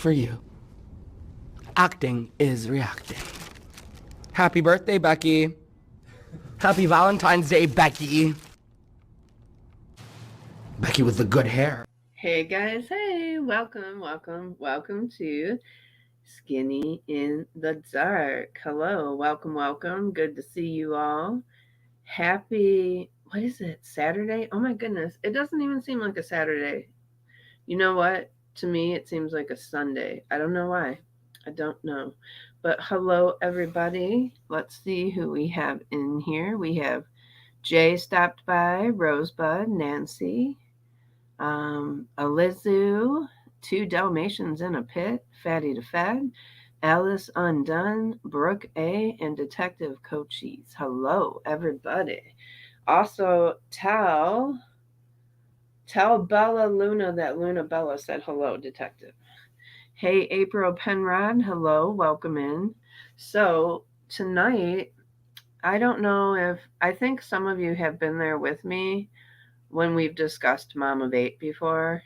for you. Acting is reacting. Happy birthday, Becky. Happy Valentine's Day, Becky. Becky with the good hair. Hey guys, hey, welcome to Skinny in the Dark. Hello, welcome. Good to see you all. Happy, what is it, Saturday? Oh my goodness, it doesn't even seem like a Saturday. You know what? To me, it seems like a Sunday. I don't know why. I don't know. But hello, everybody. Let's see who we have in here. We have Jay stopped by, Rosebud, Nancy, Alizu, two Dalmatians in a pit, Fatty the Fad, Alice Undone, Brooke A, and Detective Cochise. Hello, everybody. Also, tell Bella Luna that Luna Bella said hello, Detective. Hey, April Penrod. Hello, welcome in. So, tonight, I don't know if, I think some of you have been there with me when we've discussed Mom of Eight before.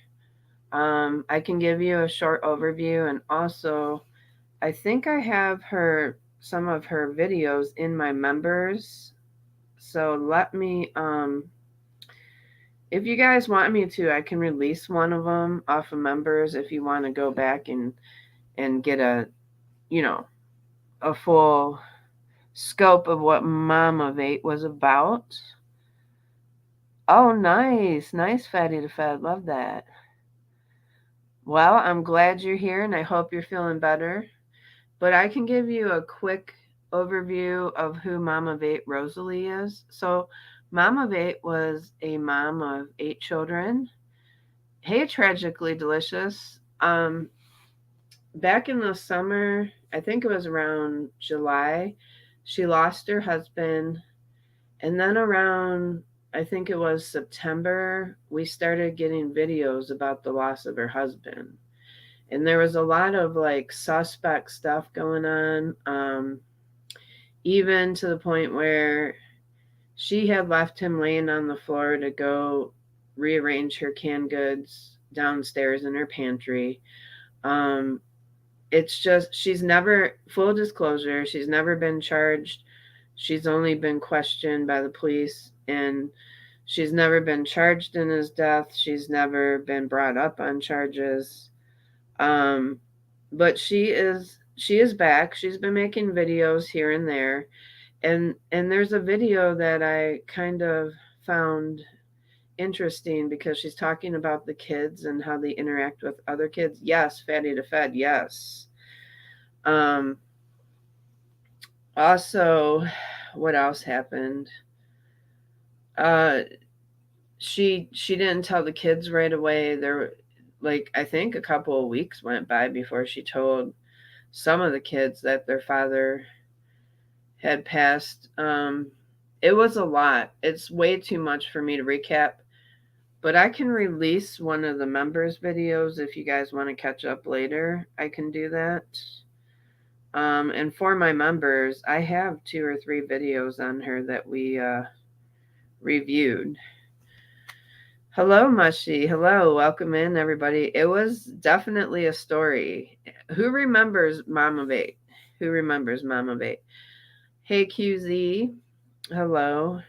I can give you a short overview, and also I think I have some of her videos in my members. So let me if you guys want me to, I can release one of them off of members if you want to go back and get you know, a full scope of what Mom of Eight was about. Oh, nice, Fatty the Fed, love that. Well, I'm glad you're here and I hope you're feeling better. But I can give you a quick overview of who Mom of Eight Rosalie is. So, Mom of Eight was a mom of 8 children. Hey, Tragically Delicious. Back in the summer, I think it was around July, she lost her husband. And then around, I think it was September, we started getting videos about the loss of her husband. And there was a lot of like suspect stuff going on, even to the point where she had left him laying on the floor to go rearrange her canned goods downstairs in her pantry. It's just, she's never, full disclosure, she's never been charged. She's only been questioned by the police, and she's never been charged in his death. She's never been brought up on charges. But she is back. She's been making videos here and there. And there's a video that I kind of found interesting because she's talking about the kids and how they interact with other kids. Yes, Fatty the Fed, yes. Also, what else happened? She didn't tell the kids right away. There, like, I think a couple of weeks went by before she told some of the kids that their father had passed. It was a lot. It's way too much for me to recap, but I can release one of the members' videos if you guys want to catch up later. I can do that. And for my members, I have 2 or 3 videos on her that we reviewed. Hello, Mushy. Hello, welcome in, everybody. It was definitely a story. Who remembers Mom of Eight? Who remembers Mom of Eight? Hey, QZ. Hello.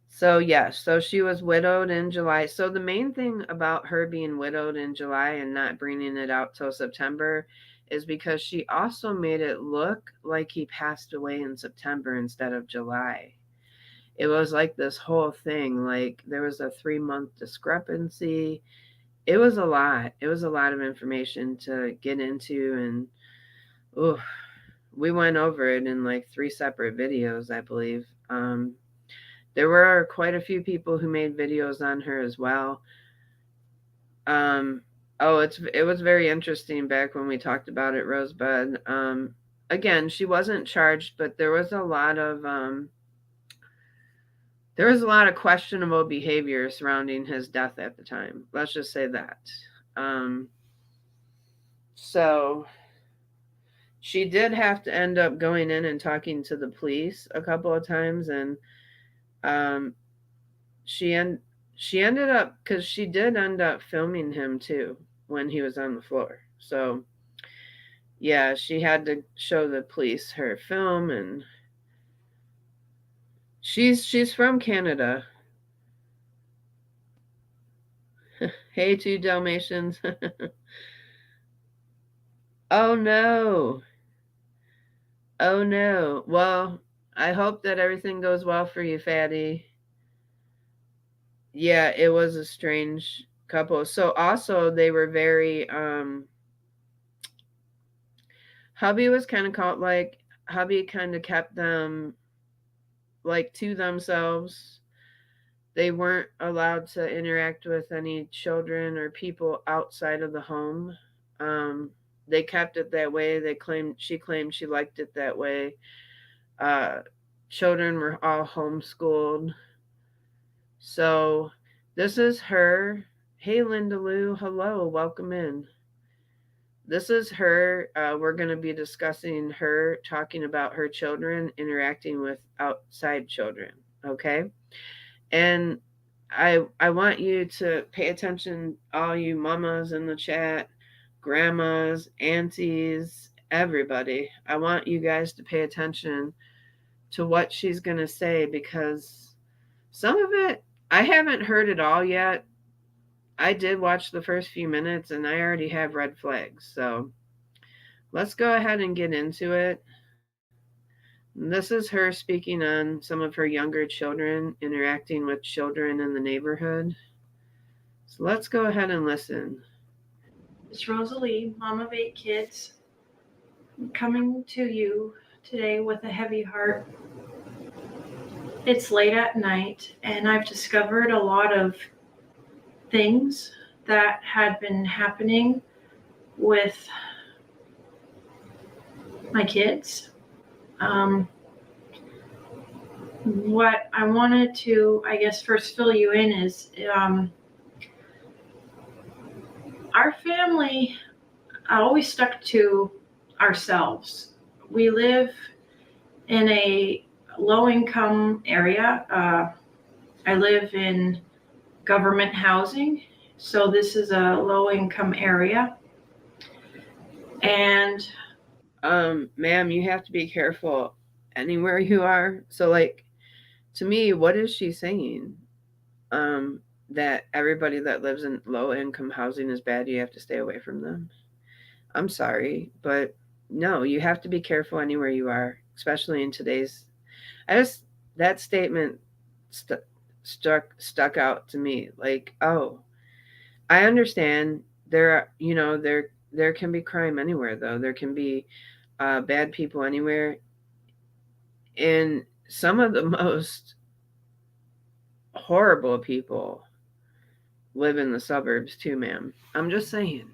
So, yes, so she was widowed in July. So, the main thing about her being widowed in July and not bringing it out till September is because she also made it look like he passed away in September instead of July. It was like this whole thing, like there was a 3-month discrepancy. It was a lot. It was a lot of information to get into, and ooh, we went over it in like 3 separate videos, I believe. There were quite a few people who made videos on her as well. It was very interesting back when we talked about it, Rosebud. Again, she wasn't charged, but there was a lot of questionable behavior surrounding his death at the time. Let's just say that. So she did have to end up going in and talking to the police a couple of times, and she ended up, because she did end up filming him too when he was on the floor. So yeah, she had to show the police her film, and she's from Canada. Hey, two Dalmatians. Oh no. Oh no. Well, I hope that everything goes well for you, Fatty. Yeah, it was a strange couple. So also they were very hubby was kind of caught like hubby kind of kept them like to themselves. They weren't allowed to interact with any children or people outside of the home. Um, they kept it that way. She claimed she liked it that way. Uh, Children were all homeschooled. So this is her. Hey, Linda Lou. Hello. Welcome in. This is her. We're going to be discussing her talking about her children interacting with outside children. Okay. And I want you to pay attention, all you mamas in the chat, grandmas, aunties, everybody. I want you guys to pay attention to what she's going to say, because some of it, I haven't heard it all yet. I did watch the first few minutes and I already have red flags. So let's go ahead and get into it. This is her speaking on some of her younger children interacting with children in the neighborhood. So let's go ahead and listen. It's Rosalie, mom of 8 kids, coming to you today with a heavy heart. It's late at night, and I've discovered a lot of things that had been happening with my kids. What I wanted to, I guess, first fill you in is our family always stuck to ourselves. We live in a low-income area. I live in government housing, so this is a low-income area. And ma'am, you have to be careful anywhere you are. So like, to me, what is she saying? That everybody that lives in low income housing is bad, you have to stay away from them? I'm sorry, but no, you have to be careful anywhere you are, especially in today's. That statement stuck out to me. Like, oh, I understand there can be crime anywhere, though. There can be bad people anywhere, and some of the most horrible people live in the suburbs too, ma'am. I'm just saying.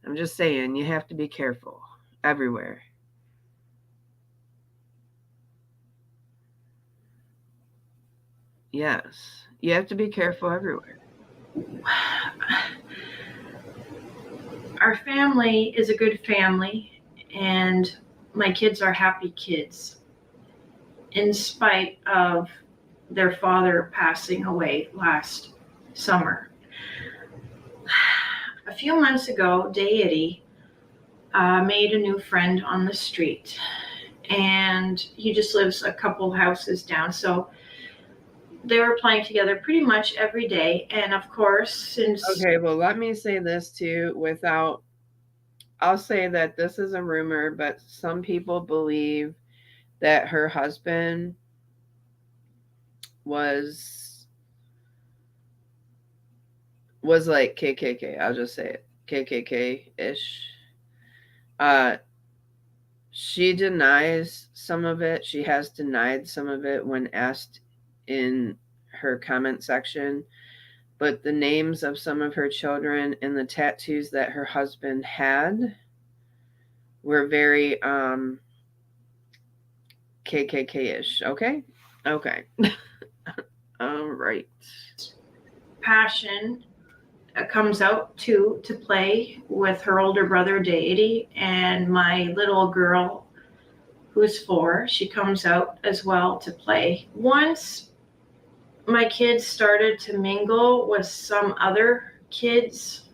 You have to be careful everywhere. Yes, you have to be careful everywhere. our family is a good family, and my kids are happy kids, in spite of their father passing away last summer. A few months ago, Deity made a new friend on the street, and he just lives a couple houses down. So they were playing together pretty much every day. And of course, since... Okay, well, let me say this too I'll say that this is a rumor, but some people believe that her husband was like KKK. I'll just say it, KKK-ish. She denies some of it. She has denied some of it when asked in her comment section. But the names of some of her children and the tattoos that her husband had were very KKK-ish. Okay? Okay. All right. Passion comes out to play with her older brother Deity, and my little girl who's 4, she comes out as well to play. Once my kids started to mingle with some other kids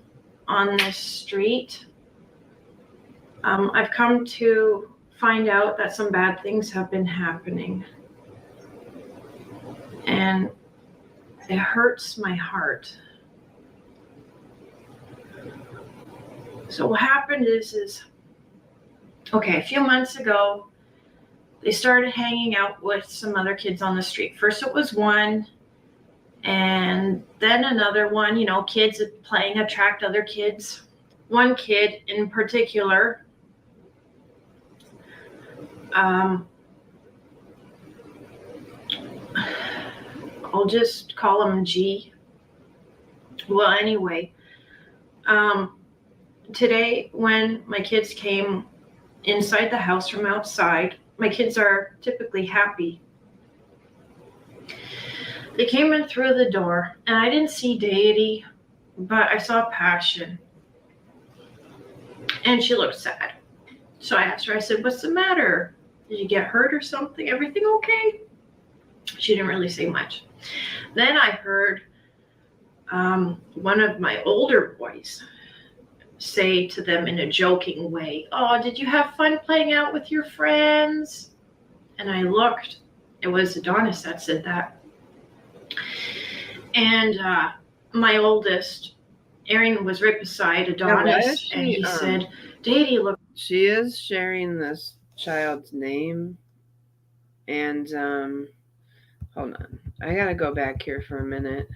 on this street, I've come to find out that some bad things have been happening. And it hurts my heart. So what happened is okay, a few months ago, they started hanging out with some other kids on the street. First it was one, and then another one, kids playing attract other kids. One kid in particular, I'll just call him G. Well, anyway, today when my kids came inside the house from outside, my kids are typically happy. They came in through the door, and I didn't see Deity, but I saw Passion. And she looked sad. So I asked her, I said, "What's the matter? Did you get hurt or something? Everything okay?" She didn't really say much. Then I heard one of my older boys say to them in a joking way, "Oh, did you have fun playing out with your friends?" And I looked. It was Adonis that said that. And my oldest, Aaron, was right beside Adonis, and he said, "Deity, look." She is sharing this child's name, and hold on, I gotta go back here for a minute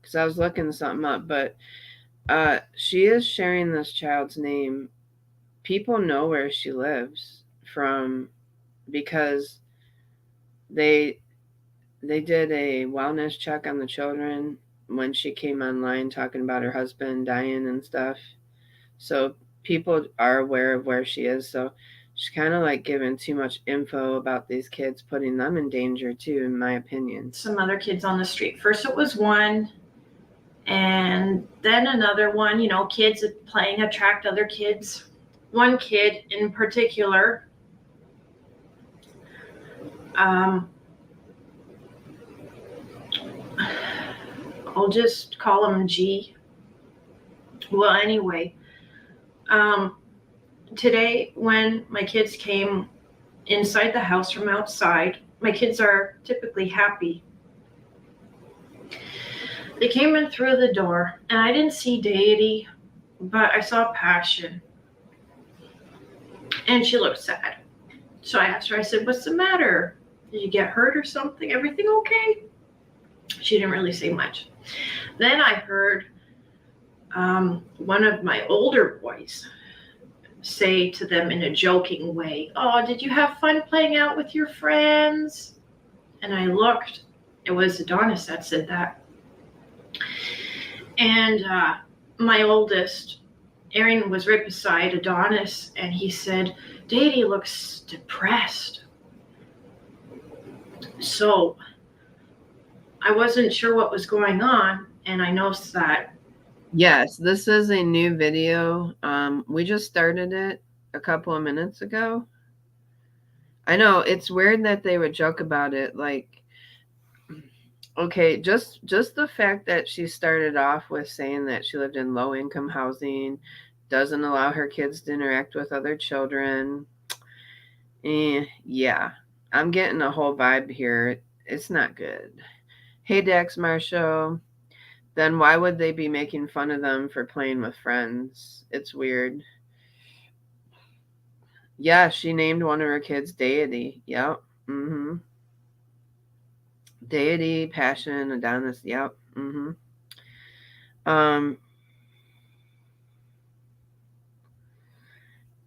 because I was looking something up, but she is sharing this child's name. People know where she lives from because they did a wellness check on the children when she came online talking about her husband dying and stuff. So people are aware of where she is. So she's kind of like giving too much info about these kids, putting them in danger too, in my opinion. Some other kids on the street. First it was one, and then another one, kids playing attract other kids. One kid in particular, I'll just call him G. Well, anyway, today when my kids came inside the house from outside, my kids are typically happy. They came in through the door, and I didn't see Deity, but I saw Passion. And she looked sad. So I asked her, I said, "What's the matter? Did you get hurt or something? Everything okay?" She didn't really say much. Then I heard one of my older boys say to them in a joking way, "Oh, did you have fun playing out with your friends?" And I looked. It was Adonis that said that. And my oldest, Aaron, was right beside Adonis, and he said, "Deity looks depressed." So I wasn't sure what was going on, and I noticed that. Yes, this is a new video. We just started it a couple of minutes ago. I know it's weird that they would joke about it, like, okay, just the fact that she started off with saying that she lived in low income housing, doesn't allow her kids to interact with other children. Yeah, I'm getting a whole vibe here. It's not good. Hey, Dax Marshall. Then why would they be making fun of them for playing with friends? It's weird. Yeah, she named one of her kids Deity. Yep. Mm-hmm. Deity, Passion, Adonis. Yep. Mm-hmm.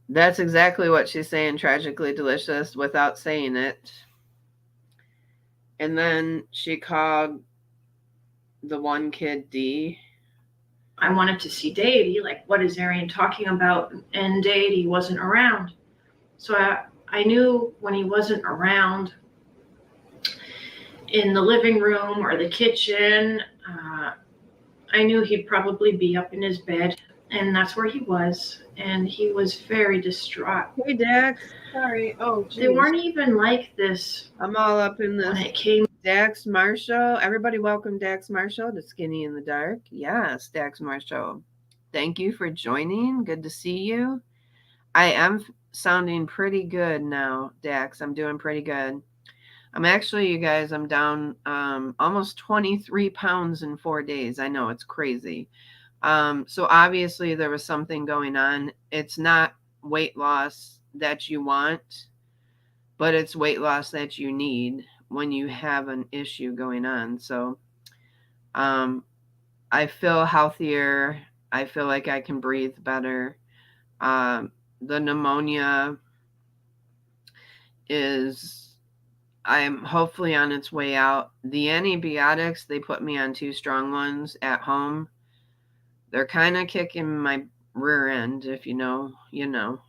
That's exactly what she's saying, tragically delicious, without saying it. And then she called the one kid D. I wanted to see Deity, like, what is Arian talking about? And Deity wasn't around. So I knew when he wasn't around in the living room or the kitchen, I knew he'd probably be up in his bed, and that's where he was. And he was very distraught. Hey, Dax. Sorry. Oh, geez. They weren't even like this. I'm all up in this. When it came. Dax Marshall. Everybody welcome Dax Marshall to Skinny in the Dark. Yes, Dax Marshall. Thank you for joining. Good to see you. I am sounding pretty good now, Dax. I'm doing pretty good. I'm actually, you guys, I'm down almost 23 pounds in 4 days. I know it's crazy. So obviously there was something going on. It's not weight loss that you want, but it's weight loss that you need when you have an issue going on. So I feel healthier. I feel like I can breathe better. The pneumonia is, I'm hopefully on its way out. The antibiotics, they put me on 2 strong ones at home. They're kind of kicking my rear end, if you know, you know.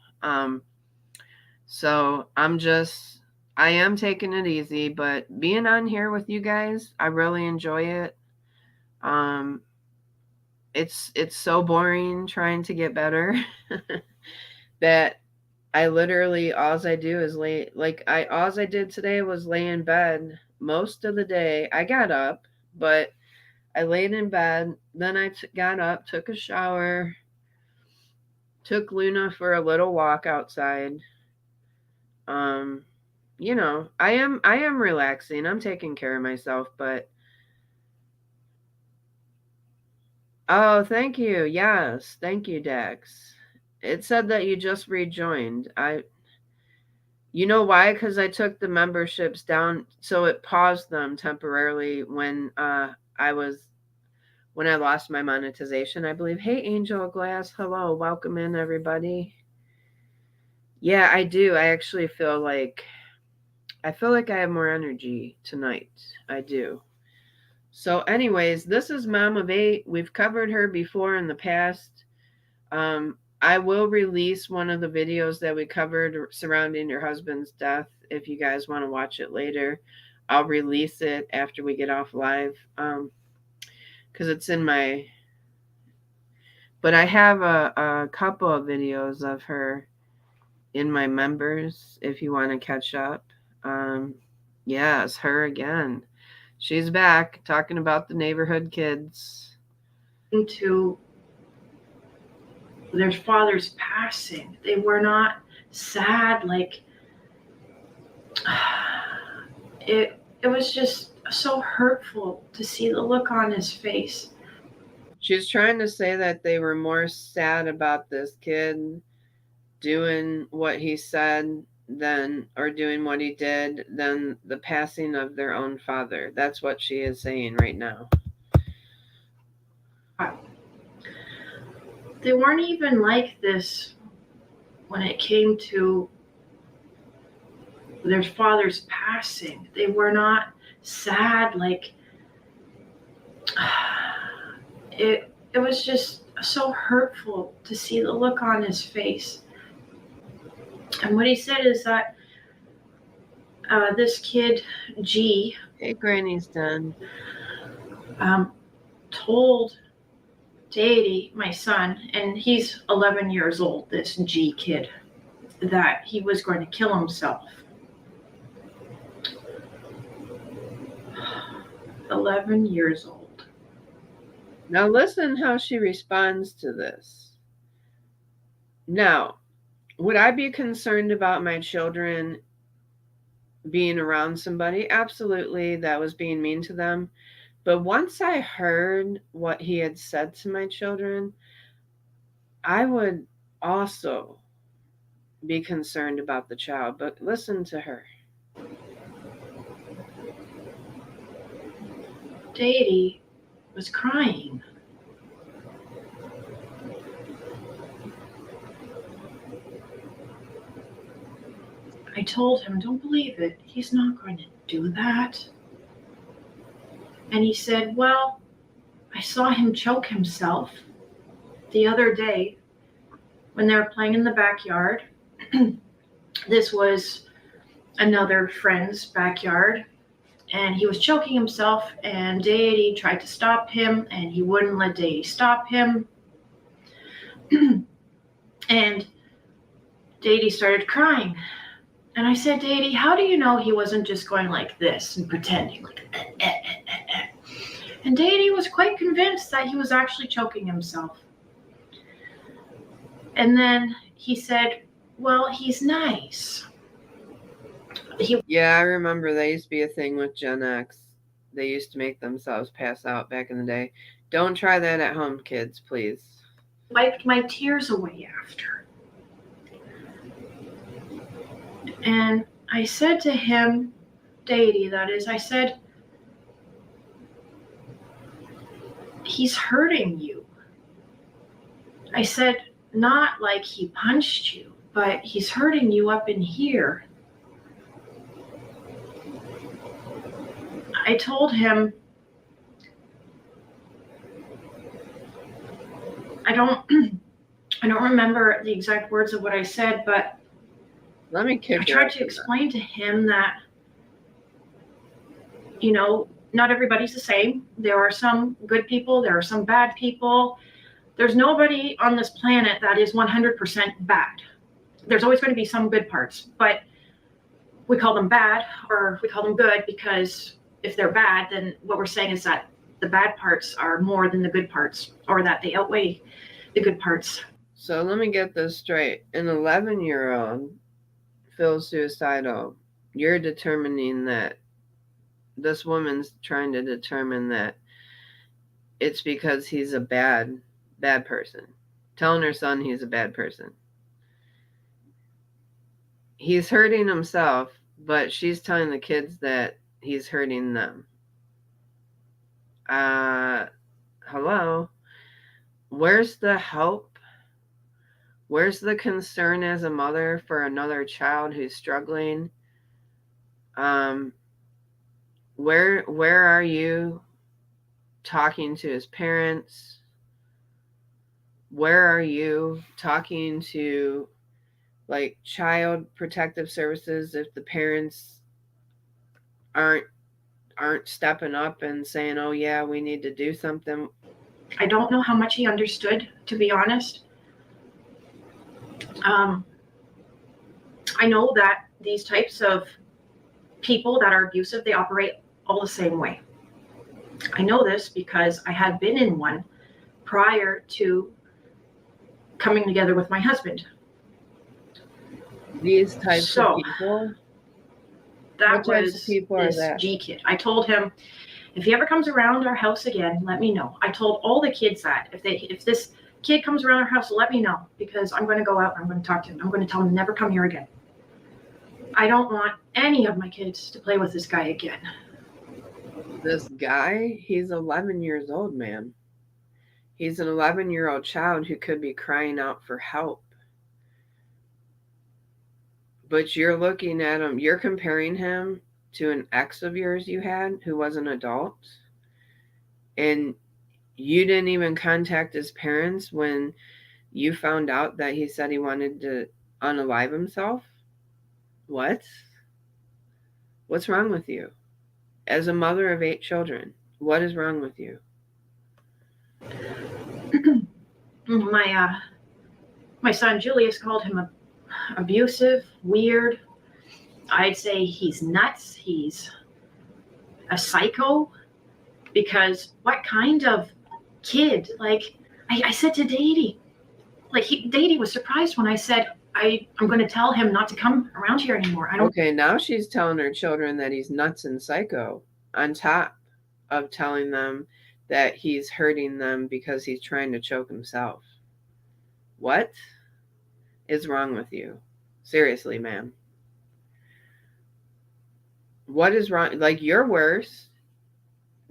So I am taking it easy, but being on here with you guys, I really enjoy it. It's so boring trying to get better that I literally, alls I do is alls I did today was lay in bed most of the day. I got up, but I laid in bed. Then I got up, took a shower, took Luna for a little walk outside. You know, I am relaxing. I'm taking care of myself, but oh, thank you. Yes, thank you, Dex. It said that you just rejoined. You know why? Because I took the memberships down, so it paused them temporarily when when I lost my monetization, I believe. Hey, Angel Glass, hello, welcome in, everybody. Yeah, I do. I actually feel like I have more energy tonight. I do. So, anyways, this is Mom of 8. We've covered her before in the past. I will release one of the videos that we covered surrounding her husband's death. If you guys want to watch it later, I'll release it after we get off live. Because it's in my. But I have a couple of videos of her in my members if you want to catch up. Yes, her again. She's back talking about the neighborhood kids. To their father's passing, they were not sad. Like it was just so hurtful to see the look on his face. She's trying to say that they were more sad about this kid doing what he said or doing what he did than the passing of their own father. That's what she is saying right now. They weren't even like this when it came to their father's passing. They were not sad. Like it was just so hurtful to see the look on his face. And what he said is that this kid, G, Hey, Granny's done. told Deity, my son, and he's 11 years old, this G kid, that he was going to kill himself. 11 years old. Now listen how she responds to this. Now, would I be concerned about my children being around somebody? Absolutely, that was being mean to them. But once I heard what he had said to my children, I would also be concerned about the child. But listen to her. Deity was crying. I told him, don't believe it. He's not going to do that. And he said, well, I saw him choke himself the other day when they were playing in the backyard. This was another friend's backyard. And he was choking himself, and Deity tried to stop him, and he wouldn't let Deity stop him. And Deity started crying. And I said, Deity, how do you know he wasn't just going like this and pretending? Like, And Deity was quite convinced that he was actually choking himself. And then he said, Well, he's nice. Yeah, I remember that used to be a thing with Gen X. They used to make themselves pass out back in the day. Don't try that at home, kids, please. Wiped my tears away after. And I said to him, Deity, that is, I said, he's hurting you. I said, not like he punched you, but he's hurting you up in here. I told him, I don't remember the exact words of what I said, but Let me kick I tried to explain to him that, not everybody's the same. There are some good people, there are some bad people. There's nobody on this planet that is 100% bad. There's always going to be some good parts, but we call them bad or we call them good because if they're bad, then what we're saying is that the bad parts are more than the good parts, or that they outweigh the good parts. So let me get this straight. An 11-year-old feels suicidal. You're determining that this woman's trying to determine that it's because he's a bad person. Telling her son he's a bad person. He's hurting himself, but she's telling the kids that he's hurting them. Hello? Where's the help? Where's the concern as a mother for another child who's struggling? Where are you talking to his parents? Where are you talking to like child protective services if the parents aren't stepping up and saying, oh yeah, we need to do something? I don't know how much he understood, to be honest. I know that these types of people that are abusive, they operate all the same way. I know this because I had been in one prior to coming together with my husband. These types of people? That was this G kid. I told him, if he ever comes around our house again, let me know. I told all the kids that if this kid comes around our house, let me know, because I'm going to go out and I'm going to talk to him. I'm going to tell him to never come here again. I don't want any of my kids to play with this guy again. This guy, he's 11 years old, man. He's an 11-year-old child who could be crying out for help. But you're looking at him, you're comparing him to an ex of yours you had who was an adult. And you didn't even contact his parents when you found out that he said he wanted to unalive himself? What? What's wrong with you? As a mother of 8 children, what is wrong with you? My son Julius called him abusive, weird. I'd say he's nuts. He's a psycho. Because what kind of kid? Like I said to Deity, Deity was surprised when I said I'm going to tell him not to come around here anymore. Okay, now she's telling her children that he's nuts and psycho, on top of telling them that he's hurting them because he's trying to choke himself. What is wrong with you? Seriously, ma'am. What is wrong? Like, you're worse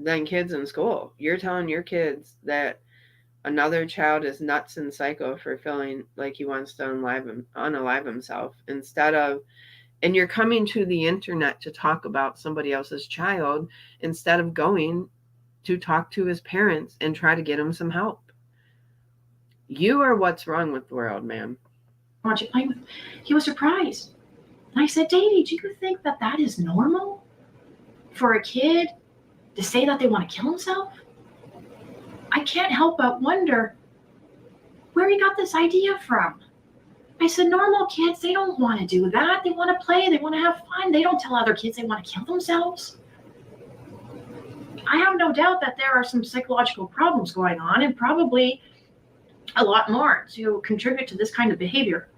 than kids in school. You're telling your kids that another child is nuts and psycho for feeling like he wants to unalive himself, and you're coming to the internet to talk about somebody else's child instead of going to talk to his parents and try to get him some help. You are what's wrong with the world, ma'am. I want you playing with. He was surprised. And I said, Deity, do you think that is normal for a kid to say that they want to kill himself? I can't help but wonder where he got this idea from. I said, normal kids, they don't want to do that. They want to play. They want to have fun. They don't tell other kids they want to kill themselves. I have no doubt that there are some psychological problems going on, and probably a lot more to contribute to this kind of behavior.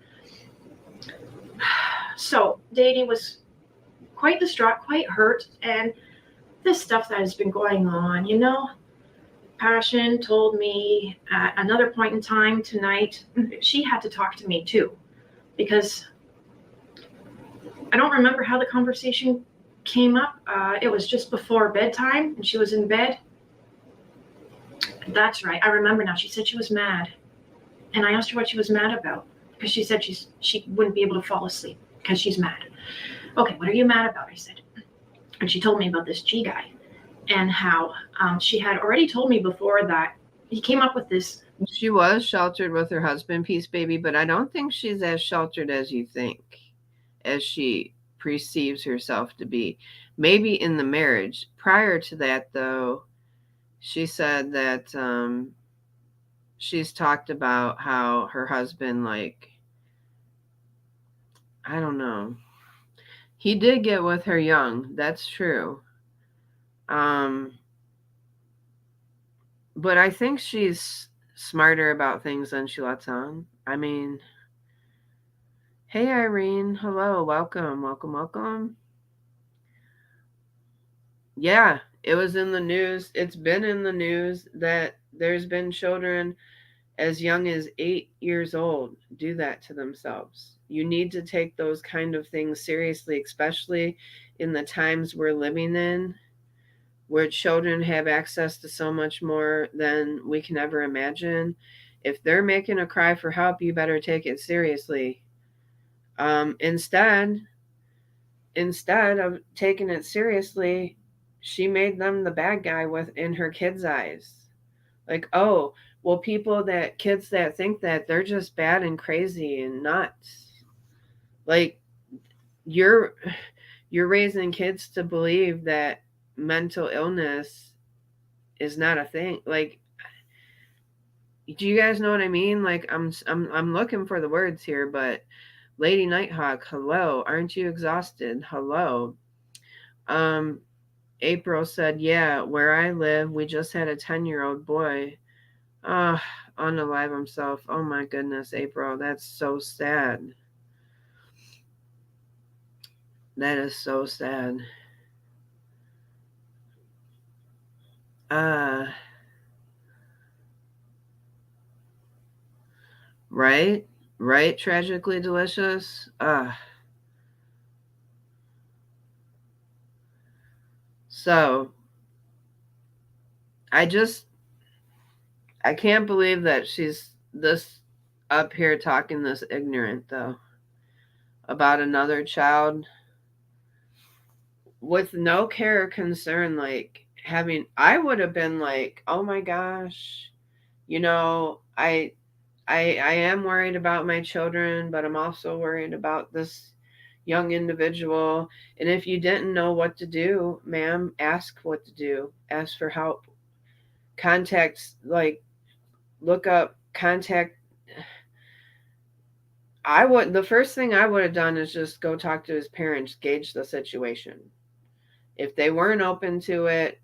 So Daddy was quite distraught, quite hurt, and this stuff that has been going on, Passion told me at another point in time tonight, she had to talk to me too, because I don't remember how the conversation came up. It was just before bedtime, and she was in bed. That's right. I remember now. She said she was mad, and I asked her what she was mad about, because she said she wouldn't be able to fall asleep because she's mad. Okay, what are you mad about? I said, and she told me about this G guy, and how she had already told me before that he came up with this. She was sheltered with her husband, Peace Baby, but I don't think she's as sheltered as you think, as she perceives herself to be. Maybe in the marriage. Prior to that, though, she said that she's talked about how her husband, like, I don't know. He did get with her young. That's true. But I think she's smarter about things than she lets on. I mean, hey, Irene. Hello. Welcome. Welcome. Welcome. Yeah, it was in the news. It's been in the news that there's been children as young as 8 years old do that to themselves. You need to take those kind of things seriously, especially in the times we're living in, where children have access to so much more than we can ever imagine. If they're making a cry for help, you better take it seriously. Instead of taking it seriously, she made them the bad guy in her kids' eyes. Like, oh, well, kids that think that, they're just bad and crazy and nuts. Like, you're raising kids to believe that mental illness is not a thing. Like, do you guys know what I mean? Like, I'm looking for the words here, but Lady Nighthawk, hello. Aren't you exhausted? Hello. April said, yeah, where I live, we just had a 10-year-old boy unalive himself. Oh my goodness, April, that's so sad. That is so sad. Right? Right, tragically delicious. So I can't believe that she's this up here talking this ignorant, though, about another child with no care or concern. Like, I would have been like, oh my gosh, I am worried about my children, but I'm also worried about this young individual. And if you didn't know what to do, ma'am, ask what to do. Ask for help. Look up, contact. The first thing I would have done is just go talk to his parents, gauge the situation. If they weren't open to it,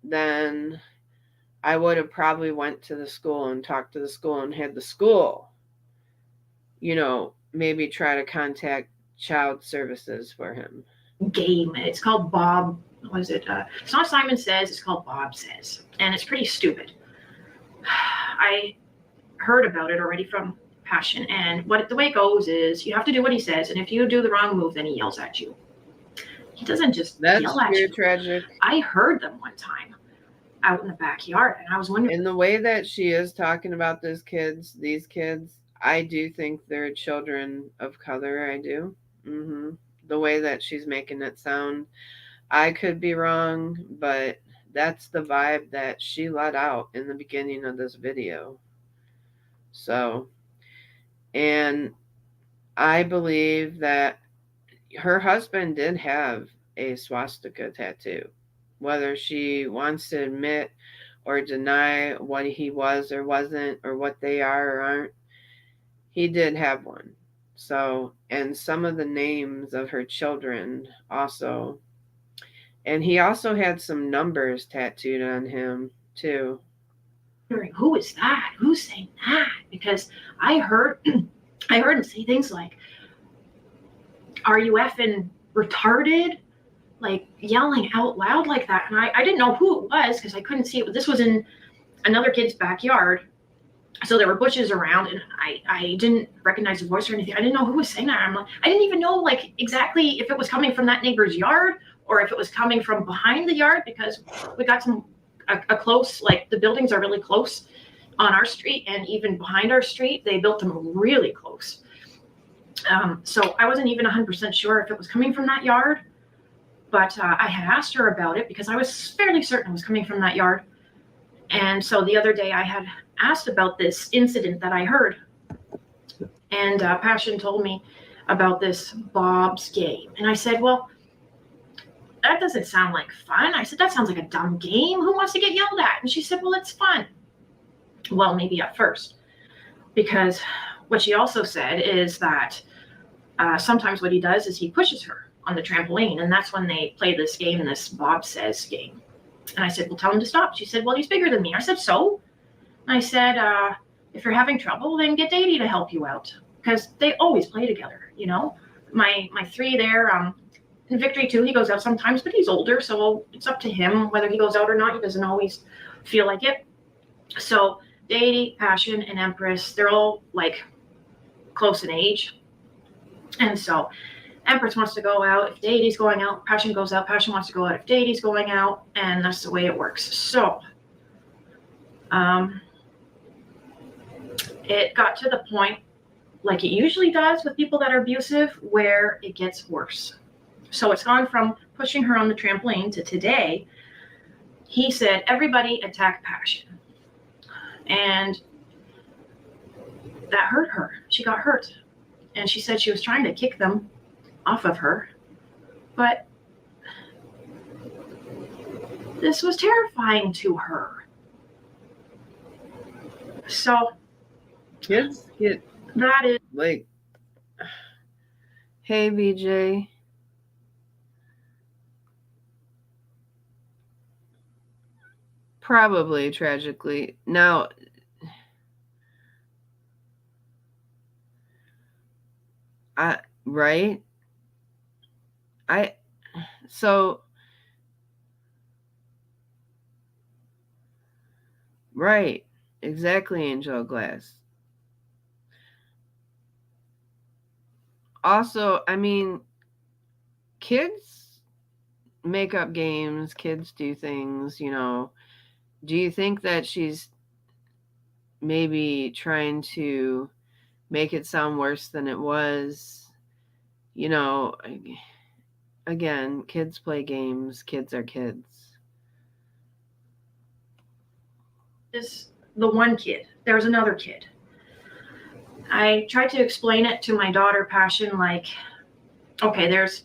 then I would have probably went to the school and talked to the school and had the school, maybe try to contact child services for him. Game. It's called Bob. What is it? It's not Simon Says. It's called Bob Says, and it's pretty stupid. I heard about it already from Passion, and the way it goes is you have to do what he says, and if you do the wrong move, then he yells at you. He doesn't just yell at you. That's tragic. I heard them one time out in the backyard, and I was wondering. In the way that she is talking about these kids, I do think they're children of color. I do. The way that she's making it sound, I could be wrong, but that's the vibe that she let out in the beginning of this video. So, and I believe that her husband did have a swastika tattoo. Whether she wants to admit or deny what he was or wasn't, or what they are or aren't, he did have one. So, and some of the names of her children also. And he also had some numbers tattooed on him too. Who is that? Who's saying that? Because I heard him say things like, are you effing retarded? Like yelling out loud like that. And I didn't know who it was because I couldn't see it. This was in another kid's backyard. So there were bushes around, and I didn't recognize the voice or anything. I didn't know who was saying that. I didn't even know like exactly if it was coming from that neighbor's yard or if it was coming from behind the yard, because we got a close, like the buildings are really close on our street, and even behind our street, they built them really close. So I wasn't even 100% sure if it was coming from that yard, but I had asked her about it because I was fairly certain it was coming from that yard. And so the other day I had asked about this incident that I heard, and Passion told me about this Bob's game. And I said, well, that doesn't sound like fun. I said, that sounds like a dumb game. Who wants to get yelled at? And she said, well, it's fun. Well, maybe at first, because what she also said is that sometimes what he does is he pushes her on the trampoline, and that's when they play this game, this Bob Says game. And I said, well, tell him to stop. She said, well, he's bigger than me. I said, so? I said, if you're having trouble, then get Daddy to help you out, because they always play together, you know. My 3 there, in Victory too, he goes out sometimes, but he's older, so it's up to him whether he goes out or not. He doesn't always feel like it. So Daddy, Passion, and Empress, they're all like close in age. And so Empress wants to go out. If Daddy's going out, Passion goes out. Passion wants to go out if Daddy's going out, and that's the way it works. So it got to the point, like it usually does with people that are abusive, where it gets worse. So it's gone from pushing her on the trampoline to today. He said, everybody attack Passion. And that hurt her. She got hurt. And she said she was trying to kick them off of her. But this was terrifying to her. So Kids get that is like, hey, BJ. Probably tragically. Now, right? So, right. Exactly, Angel Glass. Also, I mean, kids make up games, kids do things, you know. Do you think that she's maybe trying to make it sound worse than it was? You know, again, kids play games, kids are kids. the one kid. There's another kid. I tried to explain it to my daughter, Passion, like, okay, there's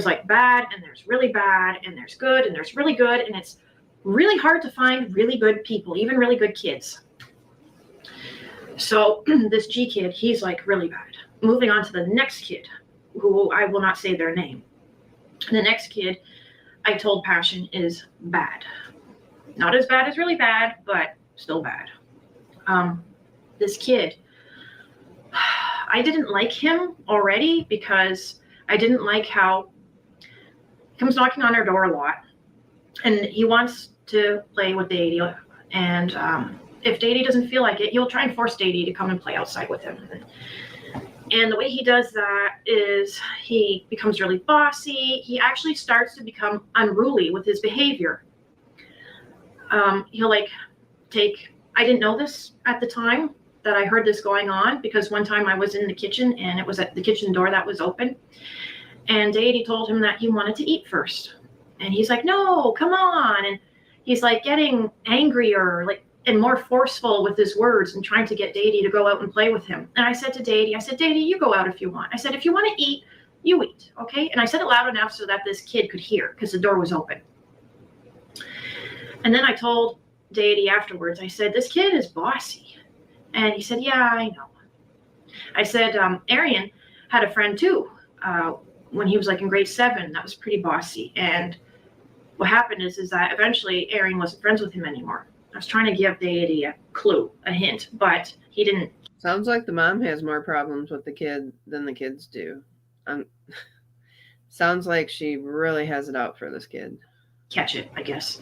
like bad, and there's really bad, and there's good, and there's really good, and it's really hard to find really good people, even really good kids. So this G kid, he's like really bad. Moving on to the next kid, who I will not say their name. The next kid, I told Passion, is bad. Not as bad as really bad, but still bad. This kid, I didn't like him already because I didn't like how he comes knocking on our door a lot, and he wants to play with Daddy. And if Daddy doesn't feel like it, he'll try and force Daddy to come and play outside with him. And the way he does that is he becomes really bossy. He actually starts to become unruly with his behavior. He'll like take, I didn't know this at the time that I heard this going on, because one time I was in the kitchen and it was at the kitchen door that was open. And Daddy told him that he wanted to eat first. And he's like, no, come on. And he's like getting angrier, like, and more forceful with his words and trying to get Daddy to go out and play with him. And I said to Daddy, Daddy, you go out if you want. I said, if you want to eat, you eat, okay? And I said it loud enough so that this kid could hear, because the door was open. And then I told Daddy afterwards, I said, this kid is bossy. And he said, yeah, I know. I said, Arian had a friend too, when he was like in grade 7, that was pretty bossy. And what happened is that eventually Arian wasn't friends with him anymore. I was trying to give Daddy a clue, a hint, but he didn't. Sounds like the mom has more problems with the kid than the kids do. sounds like she really has it out for this kid. Catch it, I guess.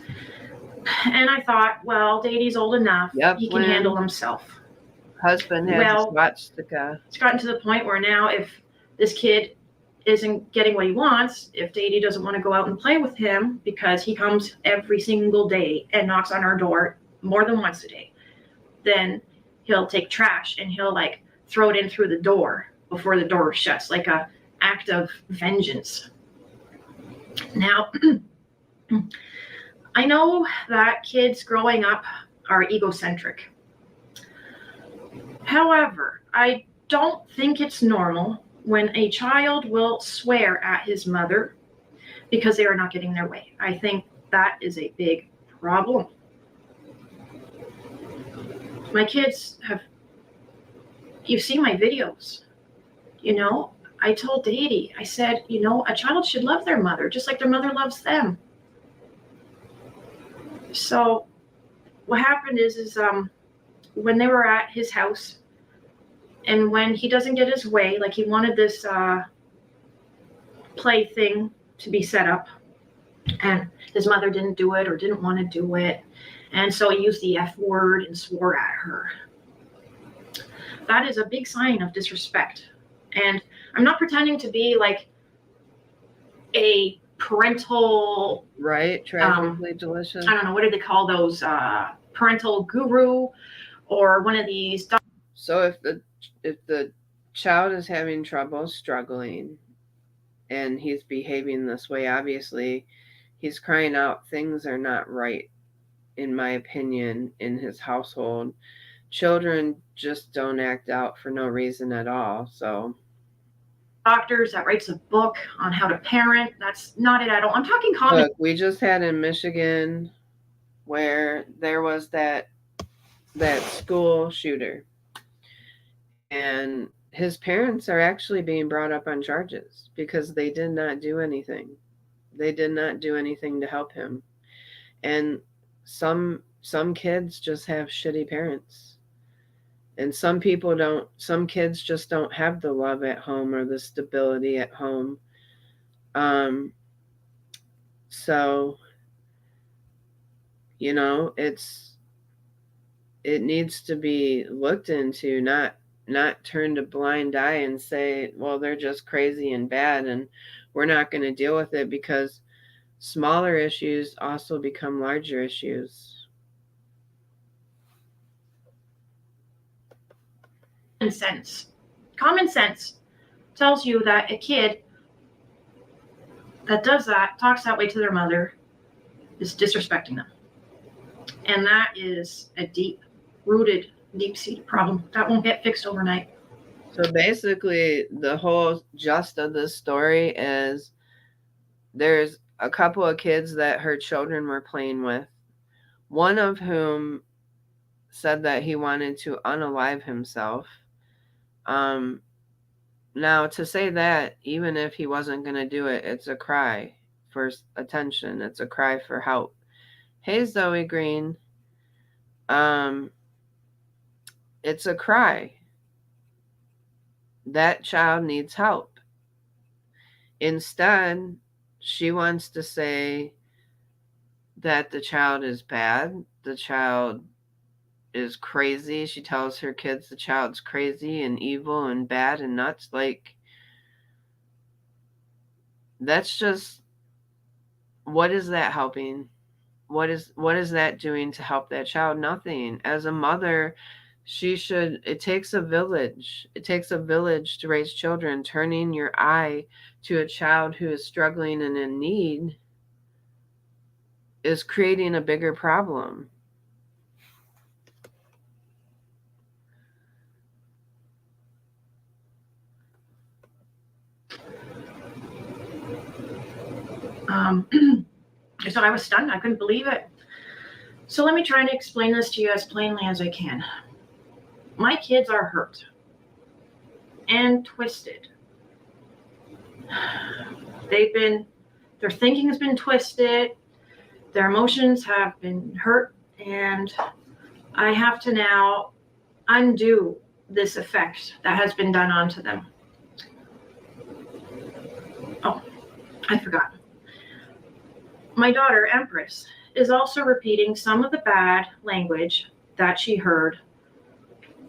And I thought, well, Daddy's old enough. Yep, He can handle himself. Husband had Well, the swastika. It's gotten to the point where now if this kid isn't getting what he wants, if Daddy doesn't want to go out and play with him because he comes every single day and knocks on our door more than once a day, then he'll take trash and he'll like throw it in through the door before the door shuts, like a act of vengeance. Now, I know that kids growing up are egocentric. However, I don't think it's normal when a child will swear at his mother because they are not getting their way. I think that is a big problem. My kids have, you've seen my videos, you know, I told Daddy, I said, you know, a child should love their mother just like their mother loves them. So what happened is when they were at his house, and when he doesn't get his way, like he wanted this play thing to be set up, and his mother didn't do it or didn't want to do it, and so he used the F word and swore at her. That is a big sign of disrespect. And I'm not pretending to be like a parental, right? Tragically delicious. I don't know, what do they call those? Parental guru, or one of these. So if the child is having trouble, struggling, and he's behaving this way, obviously he's crying out things are not right, in my opinion, in his household. Children just don't act out for no reason at all. So doctors that writes a book on how to parent, that's not it at all. I'm talking common. Look, we just had in Michigan where there was that school shooter, and his parents are actually being brought up on charges because they did not do anything. They did not do anything to help him. And some kids just have shitty parents. And some kids just don't have the love at home or the stability at home. So, you know, it needs to be looked into, not turned a blind eye and say, well, they're just crazy and bad and we're not going to deal with it, because smaller issues also become larger issues. Common sense tells you that a kid that does that, talks that way to their mother, is disrespecting them. And that is a deep-rooted, deep-seated problem that won't get fixed overnight. So basically, the whole gist of this story is there's a couple of kids that her children were playing with, one of whom said that he wanted to unalive himself. Now, to say that, even if he wasn't going to do it, it's a cry for attention. It's a cry for help. Hey, Zoe Green. It's a cry. That child needs help. Instead, she wants to say that the child is bad. The child is crazy. She tells her kids the child's crazy and evil and bad and nuts. Like, that's just, what is that helping? What is that doing to help that child? Nothing. As a mother, it takes a village. It takes a village to raise children. Turning your eye to a child who is struggling and in need is creating a bigger problem. So I was stunned. I couldn't believe it. So let me try to explain this to you as plainly as I can. My kids are hurt and twisted. Their thinking has been twisted. Their emotions have been hurt, and I have to now undo this effect that has been done onto them. I forgot. My daughter, Empress, is also repeating some of the bad language that she heard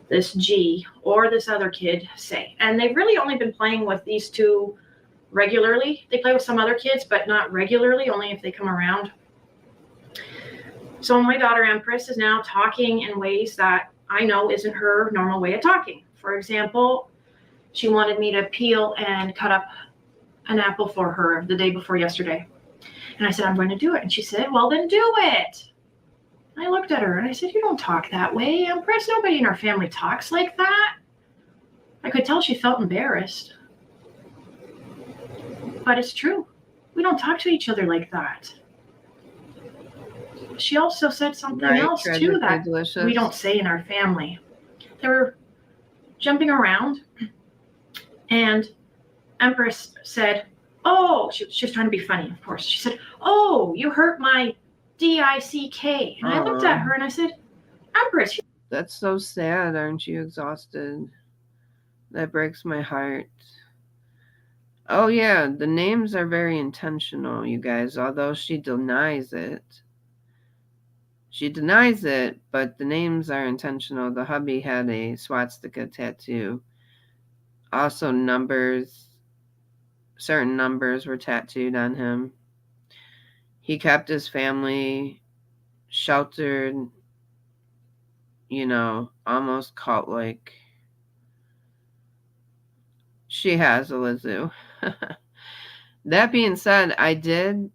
this G or this other kid say. And they've really only been playing with these two regularly. They play with some other kids, but not regularly, only if they come around. So my daughter, Empress, is now talking in ways that I know isn't her normal way of talking. For example, she wanted me to peel and cut up an apple for her the day before yesterday. And I said, I'm going to do it. And she said, well, then do it. I looked at her and I said, you don't talk that way, Empress. Nobody in our family talks like that. I could tell she felt embarrassed. But it's true. We don't talk to each other like that. She also said something else too that we don't say in our family. They were jumping around and Empress said, oh, she was trying to be funny, of course. She said, oh, you hurt my D-I-C-K. And I looked at her and I said, Empress. That's so sad. Aren't you exhausted? That breaks my heart. Oh, yeah, the names are very intentional, you guys, although she denies it. She denies it, but the names are intentional. The hubby had a swastika tattoo. Also, numbers, certain numbers were tattooed on him. He kept his family sheltered, you know, almost cult-like. She has a Lizu. That being said, I did,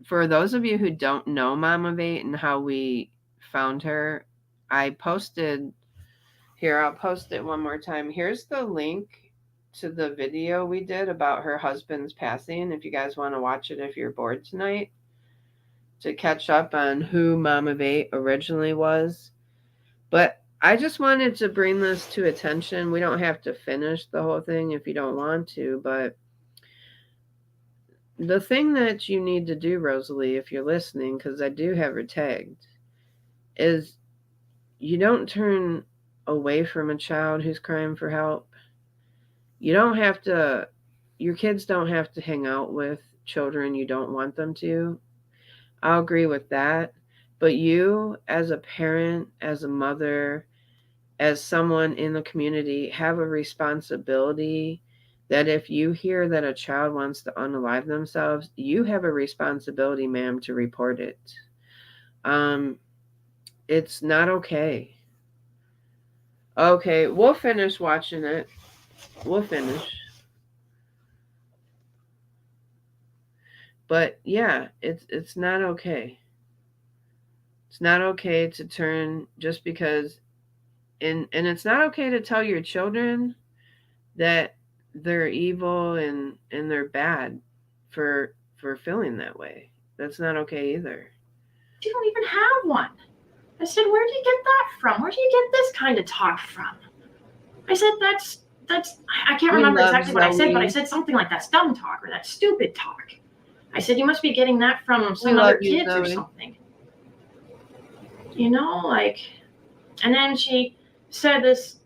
for those of you who don't know Mom of 8 and how we found her, I posted, here, I'll post it one more time. Here's the link to the video we did about her husband's passing, if you guys want to watch it if you're bored tonight, to catch up on who Mom of 8 originally was. But I just wanted to bring this to attention. We don't have to finish the whole thing if you don't want to, but the thing that you need to do, Rosalie, if you're listening, because I do have her tagged, is you don't turn away from a child who's crying for help. You don't have to, your kids don't have to hang out with children you don't want them to. I'll agree with that. But you, as a parent, as a mother, as someone in the community, have a responsibility that if you hear that a child wants to unalive themselves, you have a responsibility, ma'am, to report it. It's not okay. Okay, we'll finish watching it. We'll finish. But yeah, it's not okay. It's not okay to turn just because, and it's not okay to tell your children that they're evil and they're bad for feeling that way. That's not okay either. You don't even have one. I said, where do you get that from? Where do you get this kind of talk from? I said, that's I can't remember exactly what I said, but I said something like that's dumb talk or that's stupid talk. I said, you must be getting that from some other kids or something. You know, like, and then she said this,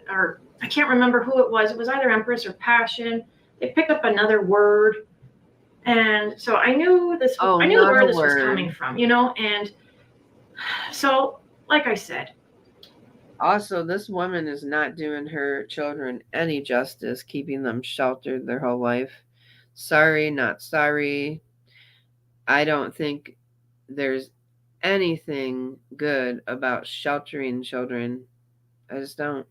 or I can't remember who it was. It was either Empress or Passion. They picked up another word. And so I knew this, I knew where this was coming from, you know, and so, like I said. Also, this woman is not doing her children any justice, keeping them sheltered their whole life. Sorry, not sorry. I don't think there's anything good about sheltering children. I just don't.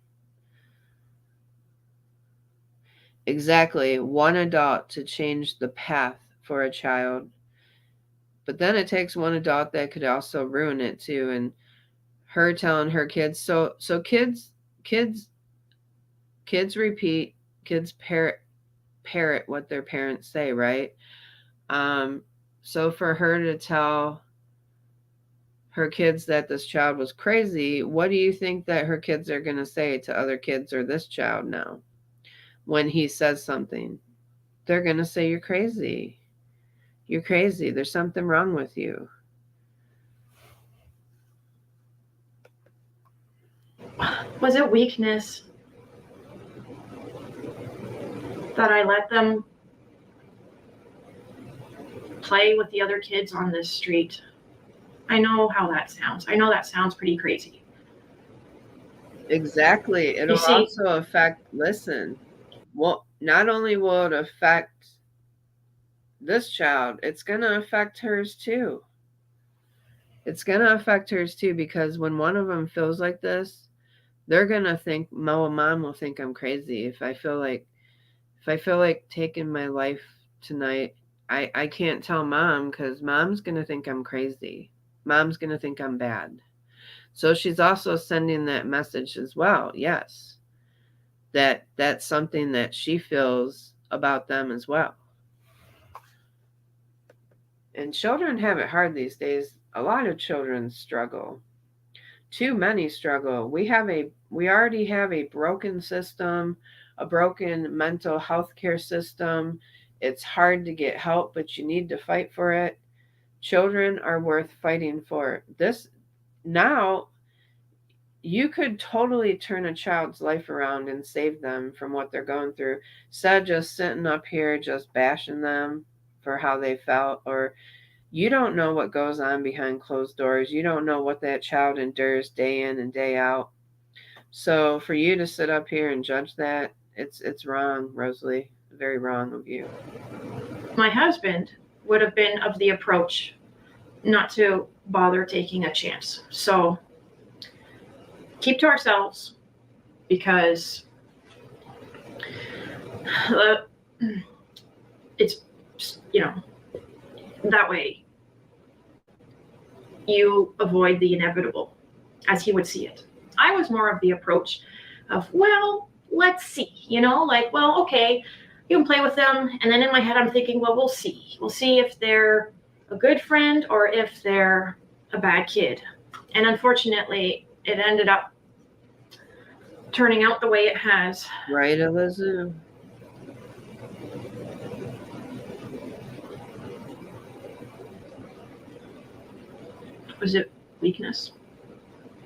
Exactly. One adult to change the path for a child. But then it takes one adult that could also ruin it too. And her telling her kids, so kids repeat, kids parrot what their parents say, right? So for her to tell her kids that this child was crazy, what do you think that her kids are going to say to other kids or this child now? When he says something, they're going to say, you're crazy. You're crazy. There's something wrong with you. Was it weakness that I let them play with the other kids on this street. I know how that sounds. I know that sounds pretty crazy. Exactly. It'll also affect, listen, well, not only will it affect this child, it's going to affect hers too. It's going to affect hers too, because when one of them feels like this, they're going to think, mom will think I'm crazy. If I feel like taking my life tonight, I can't tell mom because mom's going to think I'm crazy. Mom's going to think I'm bad. So she's also sending that message as well. Yes. That's something that she feels about them as well. And children have it hard these days. A lot of children struggle. Too many struggle. We already have a broken system, a broken mental health care system. It's hard to get help, but you need to fight for it. Children are worth fighting for. This now you could totally turn a child's life around and save them from what they're going through, instead of just sitting up here just bashing them for how they felt. Or you don't know what goes on behind closed doors. You don't know what that child endures day in and day out. So for you to sit up here and judge that, it's wrong, Rosalie. Very wrong of you. My husband would have been of the approach not to bother taking a chance. So keep to ourselves, because it's, that way you avoid the inevitable, as he would see it. I was more of the approach of, well, let's see, well, okay, you can play with them. And then in my head, I'm thinking, well, we'll see. We'll see if they're a good friend or if they're a bad kid. And unfortunately, it ended up turning out the way it has. Right, Elizabeth? Was it weakness?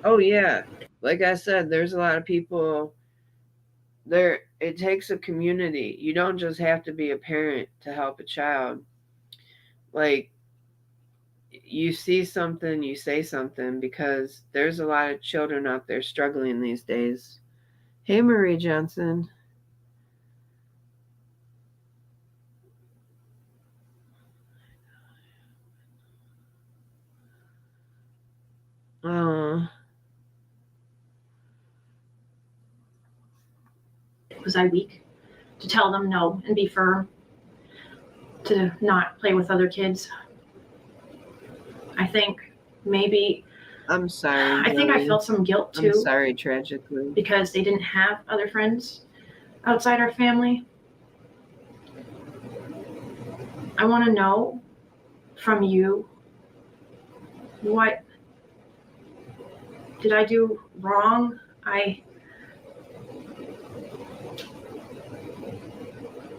Oh, yeah. Like I said, there's a lot of people there. It takes a community. You don't just have to be a parent to help a child. Like, you see something, you say something, because there's a lot of children out there struggling these days. Hey, Marie Johnson. Oh. Was I weak to tell them no and be firm, to not play with other kids? I think maybe. I'm sorry. I think I felt some guilt too. I'm sorry, tragically. Because they didn't have other friends outside our family. I want to know from you, what did I do wrong?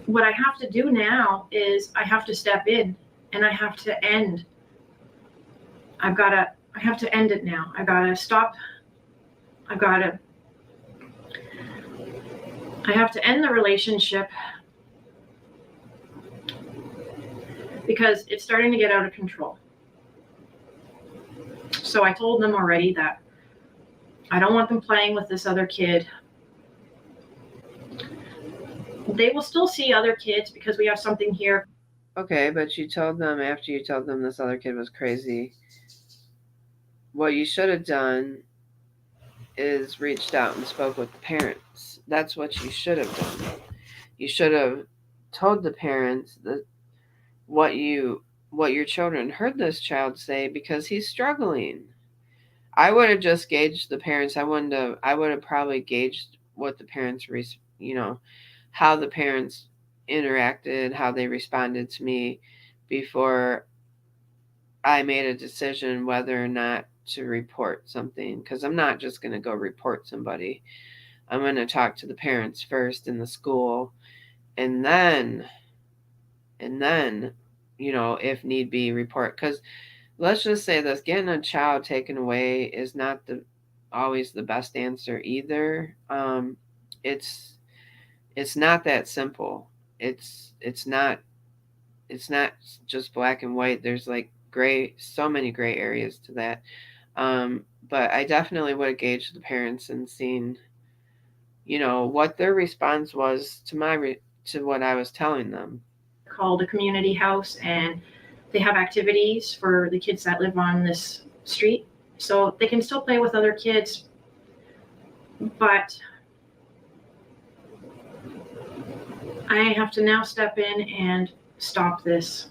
What I have to do now is I have to step in and I have to end. I have to end it now. I gotta stop. I have to end the relationship, because it's starting to get out of control. So I told them already that I don't want them playing with this other kid. They will still see other kids because we have something here. Okay, but you told them, after you told them this other kid was crazy, what you should have done is reached out and spoke with the parents. That's what you should have done. You should have told the parents that what your children heard this child say, because he's struggling. I would have just gauged the parents. I would have probably gauged what the parents, how the parents interacted, how they responded to me, before I made a decision whether or not to report something. Because I'm not just going to go report somebody. I'm going to talk to the parents first in the school, and then, if need be, report. Because let's just say this: getting a child taken away is not always the best answer either. It's not that simple. It's not it's not just black and white. There's like so many gray areas to that. But I definitely would have gauged the parents and seen, what their response was to to what I was telling them. Called a community house, and they have activities for the kids that live on this street, so they can still play with other kids, but I have to now step in and stop this.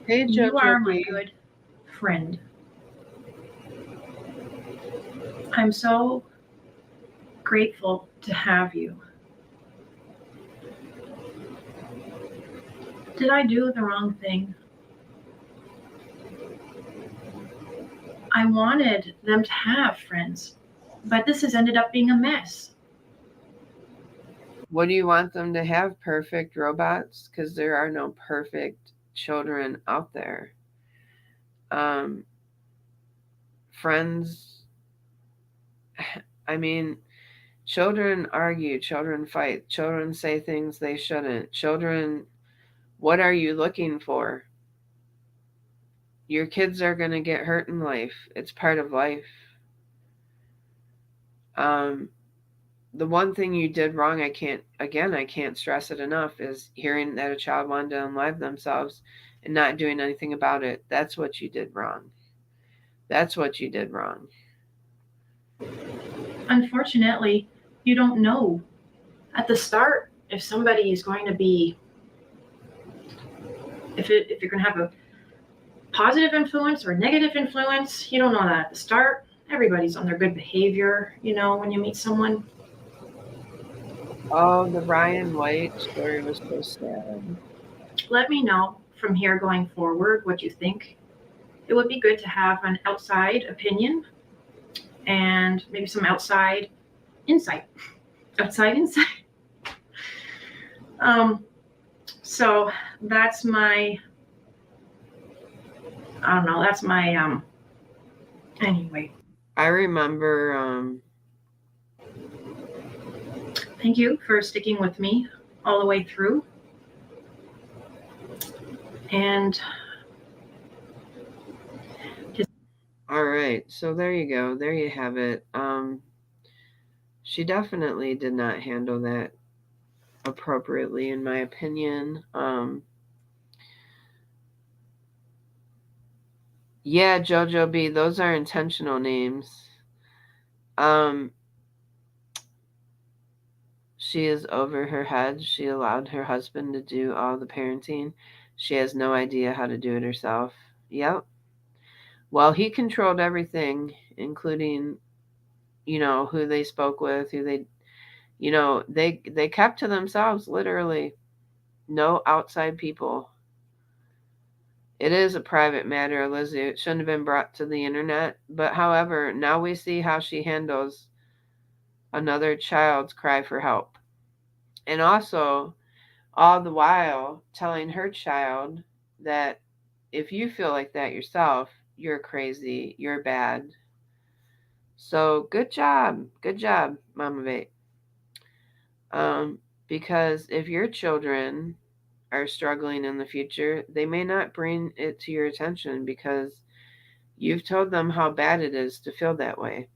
Hey, You are my Jojo. good friend. I'm so grateful to have you. Did I do the wrong thing? I wanted them to have friends, but this has ended up being a mess. What do you want them to have? Perfect robots? Because there are no perfect children out there. Friends, I mean, children argue, children fight, children say things they shouldn't. Children, what are you looking for? Your kids are going to get hurt in life. It's part of life. The one thing you did wrong, I can't stress it enough, is hearing that a child wanted to unalive themselves and not doing anything about it. That's what you did wrong. That's what you did wrong. Unfortunately, you don't know at the start if somebody is going to be, if you're going to have a positive influence or a negative influence. You don't know that at the start. Everybody's on their good behavior, when you meet someone. Oh, the Ryan White story was so sad. Let me know from here going forward what you think. It would be good to have an outside opinion and maybe some outside insight. So that's my, I don't know, that's my, anyway. I remember, Thank you for sticking with me all the way through. And all right, so there you go. There you have it. She definitely did not handle that appropriately, in my opinion. Yeah, Jojo B, those are intentional names. She is over her head. She allowed her husband to do all the parenting. She has no idea how to do it herself. Yep. Well, he controlled everything, including, who they spoke with, who they kept to themselves, literally. No outside people. It is a private matter, Lizzie. It shouldn't have been brought to the internet. But however, now we see how she handles another child's cry for help. And also, all the while telling her child that if you feel like that yourself, you're crazy, you're bad. So good job, Mama Vate. Because if your children are struggling in the future, they may not bring it to your attention because you've told them how bad it is to feel that way.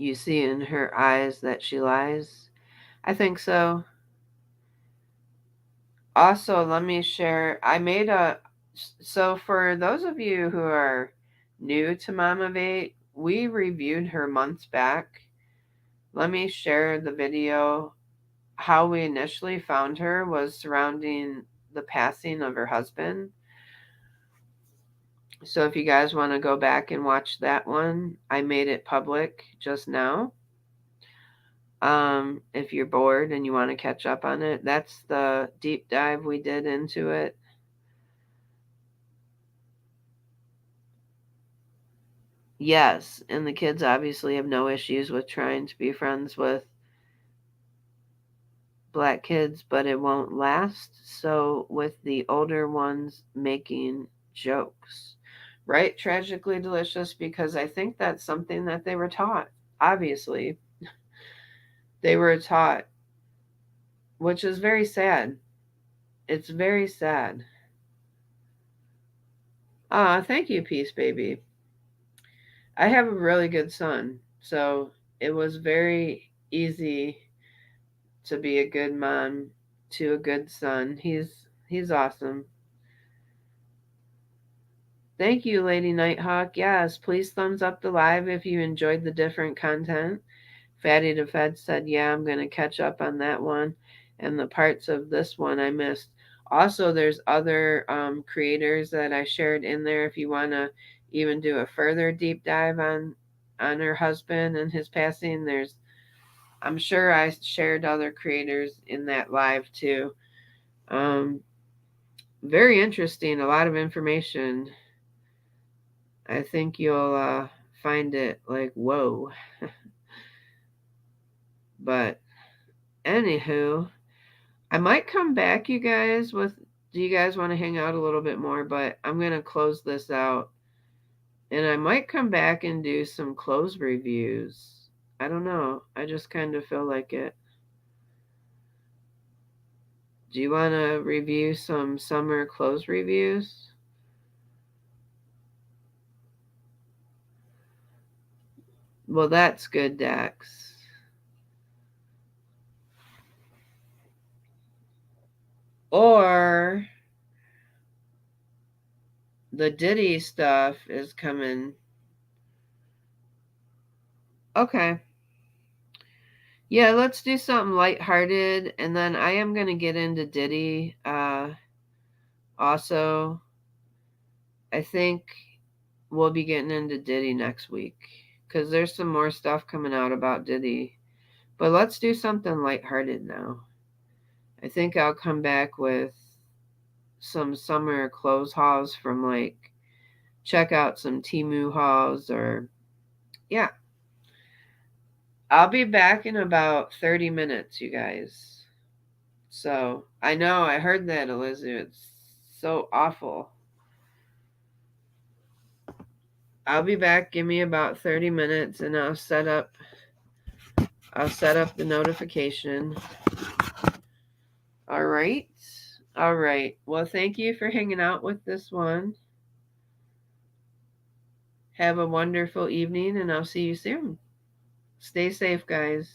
You see in her eyes that she lies. I think so. Also, let me share. So for those of you who are new to Mama Vate, we reviewed her months back. Let me share the video. How we initially found her was surrounding the passing of her husband. So if you guys want to go back and watch that one, I made it public just now. If you're bored and you want to catch up on it, that's the deep dive we did into it. Yes, and the kids obviously have no issues with trying to be friends with black kids, but it won't last. So, with the older ones making jokes, right? Tragically delicious, because I think that's something that they were taught. Obviously, they were taught, which is very sad. It's very sad. Thank you, Peace Baby. I have a really good son, so it was very easy to be a good mom to a good son. He's awesome. Thank you, Lady Nighthawk. Yes, please thumbs up the live if you enjoyed the different content. Fatty the Fed said, yeah, I'm going to catch up on that one and the parts of this one I missed. Also, there's other creators that I shared in there if you want to even do a further deep dive on her husband and his passing. I'm sure I shared other creators in that live too. Very interesting, a lot of information. I think you'll find it like, whoa. But anywho, I might come back, you guys, do you guys want to hang out a little bit more? But I'm going to close this out. And I might come back and do some clothes reviews. I don't know. I just kind of feel like it. Do you want to review some summer clothes reviews? Well, that's good, Dax. Or the Diddy stuff is coming. Okay. Yeah, let's do something lighthearted, and then I am going to get into Diddy also. I think we'll be getting into Diddy next week because there's some more stuff coming out about Diddy. But let's do something lighthearted now. I think I'll come back with some summer clothes hauls from like check out some Temu hauls or yeah. I'll be back in about 30 minutes, you guys. So I know I heard that, Elizabeth. It's so awful. I'll be back. Give me about 30 minutes and I'll set up the notification. All right. All right. Well, thank you for hanging out with this one. Have a wonderful evening and I'll see you soon. Stay safe, guys.